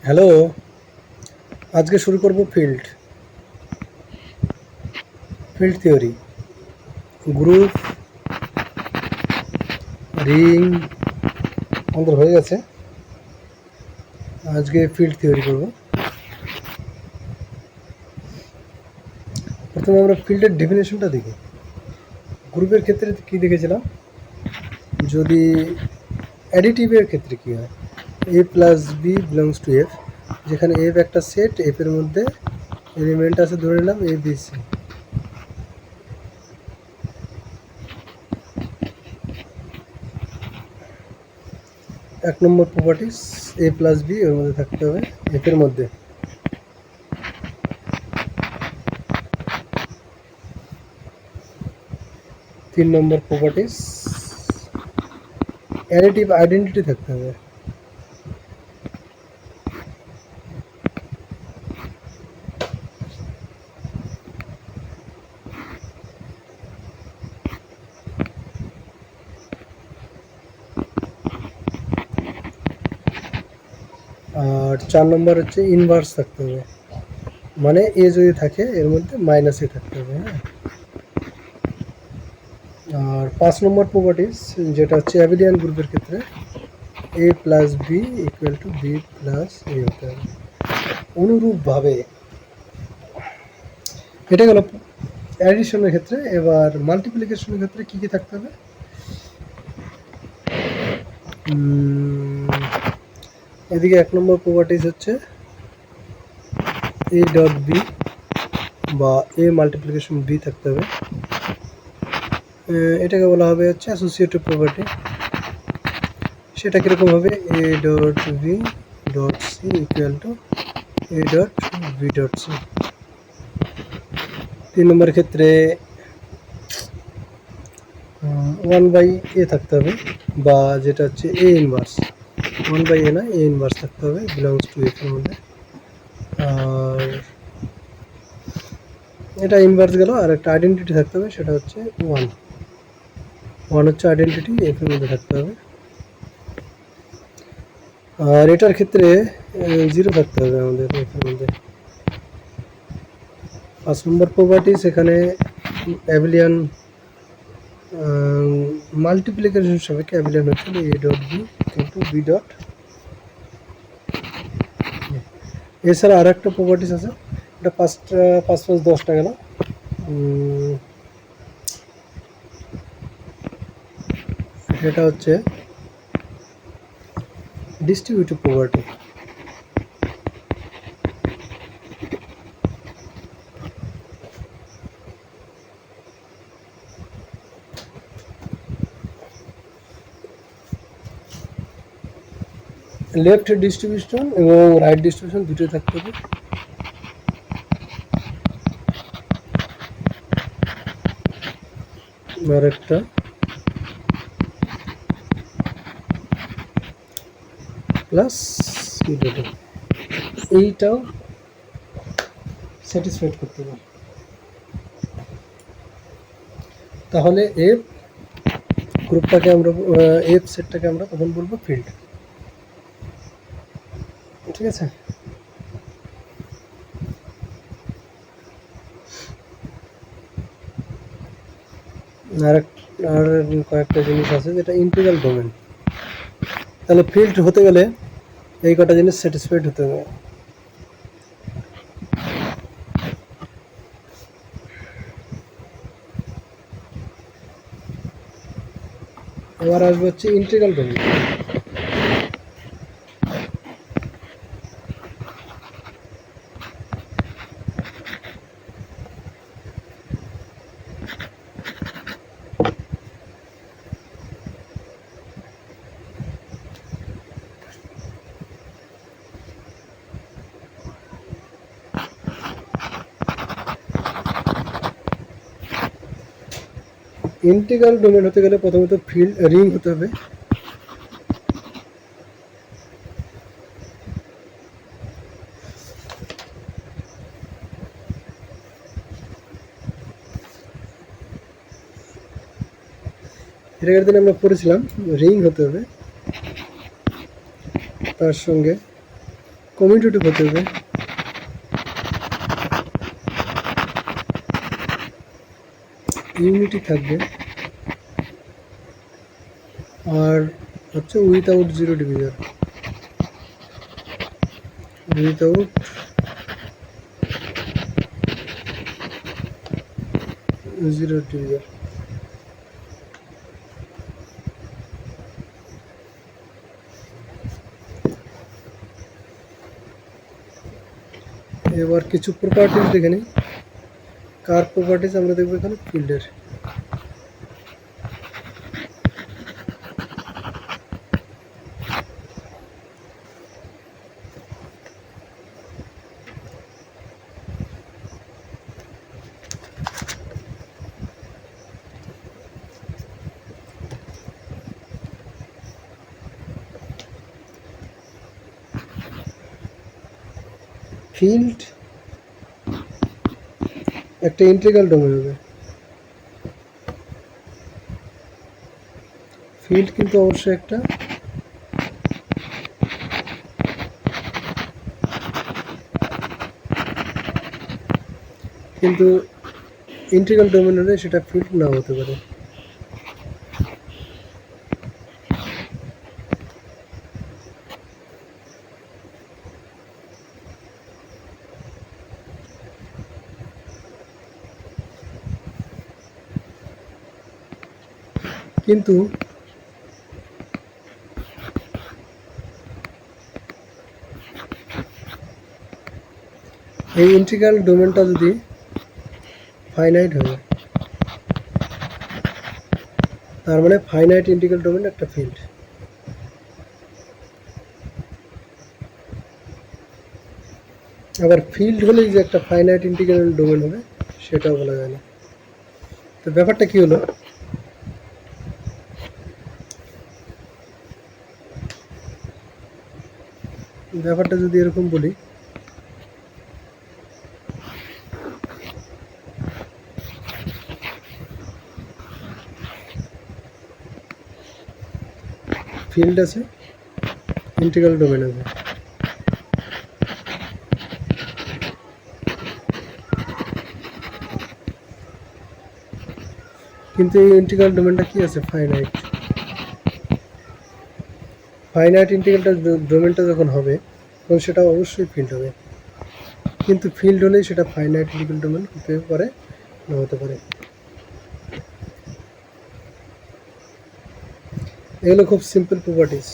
Hello, আজকে শুরু করব ফিল্ড থিওরি। গ্রুপ, রিং আমাদের হয়ে গেছে। আজকে ফিল্ড থিওরি করব। প্রথমে আমরা ফিল্ডের ডেফিনেশনটা দেখি। গ্রুপের ক্ষেত্রে কি দেখেছিলাম, যদি অ্যাডিটিভের ক্ষেত্রে কী হয়, A plus B belongs to F, যেখানে এফ একটা সেট, এফের মধ্যে এলিমেন্ট আছে ধরে নিলাম এ বি সি। এক number properties, A plus B এর মধ্যে থাকতে হবে এফের মধ্যে। তিন নম্বর প্রপার্টিস, অ্যাডিটিভ আইডেন্টিটি থাকতে হবে। আর 4 নম্বর হচ্ছে ইনভার্স থাকতে হবে, মানে এ যদি থাকে এর মধ্যে মাইনাস এ থাকতে হবে। হ্যাঁ, আর 5 নম্বর প্রপার্টিস, যেটা হচ্ছে অ্যাবিলিয়ান গ্রুপের ক্ষেত্রে, A plus B equal to B plus A হতে হবে। অনুরূপভাবে এটা গেল অ্যাডিশনের ক্ষেত্রে। এবার মাল্টিপ্লিকেশনের ক্ষেত্রে কী কী থাকতে হবে? এদিকে 1 নম্বর প্রপার্টিস হচ্ছে এ ডট বি বা এ মাল্টিপ্লিকেশন বি থাকতে হবে। এটাকে বলা হবে হচ্ছে অ্যাসোসিয়েটিভ প্রপার্টি। সেটা কীরকম হবে, A dot B dot C equal to A dot B dot C. 3 নম্বরের ক্ষেত্রে 1/a থাকতে হবে, বা যেটা হচ্ছে এ ইনভার্স। 1/a না, এ ইনভার্স থাকতে হবে, বিলংস টু এফ এর মধ্যে। আর এটা ইনভার্স গেল। আর একটা আইডেন্টিটি থাকতে হবে, সেটা হচ্ছে 1 হচ্ছে আইডেন্টিটি, এফ এর মধ্যে থাকতে হবে। আর এটার ক্ষেত্রে 0 থাকতে হবে আমাদের এফ এর মধ্যে। 5 নম্বর প্রপার্টি, সেখানে অ্যাবিলিয়ান মাল্টিপ্লিকেশন সাপেক্ষে অ্যাবিলিয়ান হচ্ছে এ ডট বি কিন্তু বি ডট। এছাড়া আর একটা প্রপার্টিস আছে, এটা 5 5 10টা গেল। এটা হচ্ছে ডিস্ট্রিবিউটিভ প্রপার্টি। লেফট ডিস্ট্রিবিউশন এবং রাইট ডিস্ট্রিবিউশন দুটোই থাকতে হবে। আর একটা প্লাস এইটাও স্যাটিসফাইড করতে হবে। তাহলে এফ গ্রুপটাকে আমরা, এফ সেটটাকে আমরা তখন বলবো ফিল্ড। ঠিক আছে। আর কয়েকটা জিনিস আছে, যেটা ইন্টিগ্রাল ডোমেন। তাহলে ফিল্ড হতে গেলে এই কটা জিনিস স্যাটিসফাইড হতে হবে। এবার আসবে হচ্ছে ইন্টিগ্রাল ডোমেন। ইন্টিগ্রাল ডোমেন হতে গেলে প্রথমত ফিল্ড রিং হতে হবে। এর আগের দিন আমরা পড়েছিলাম রিং হতে হবে, তার সঙ্গে কমিউটেটিভ হতে হবে, ইউনিটি থাকবে, আর হচ্ছে without zero division, without zero division. এবার কিছু প্রপার্টিজ দেখে নিই। কার প্রপার্টিজ আমরা দেখবো এখানে ফিল্ডের। ফিল্ড একটা ইন্টিগ্রাল ডোমেন হবে, ফিল্ড কিন্তু অবশ্যই একটা কিন্তু ইন্টিগ্রাল ডোমেন হলে সেটা ফিল্ড নাও হতে পারে। কিন্তু এই ইন্টিগ্রাল ডোমেনটা যদি ফাইনাইট হয়, তার মানে ফাইনাইট ইন্টিগ্রাল ডোমেন একটা ফিল্ড। আবার ফিল্ড হলেই যে একটা ফাইনাইট ইন্টিগ্রাল ডোমেন হবে সেটাও বলা যায় না। তো ব্যাপারটা কি হলো, ব্যাপারটা যদি এরকম বলি, ফিল্ড আছে, ইন্টিগ্রাল ডোমেন আছে, কিন্তু এই ইন্টিগ্রাল ডোমেনটা কি আছে, ফাইনাইট। ফাইনাইট ইন্টিগ্রালটা ডোমেনটা যখন হবে তখন সেটা অবশ্যই ফিল্ড হবে, কিন্তু ফিল্ড হলেই সেটা ফাইনাইট ইন্টিগ্রাল ডোমেন হতে পারে না হতে পারে। এগুলো খুব সিম্পল প্রপার্টিজ।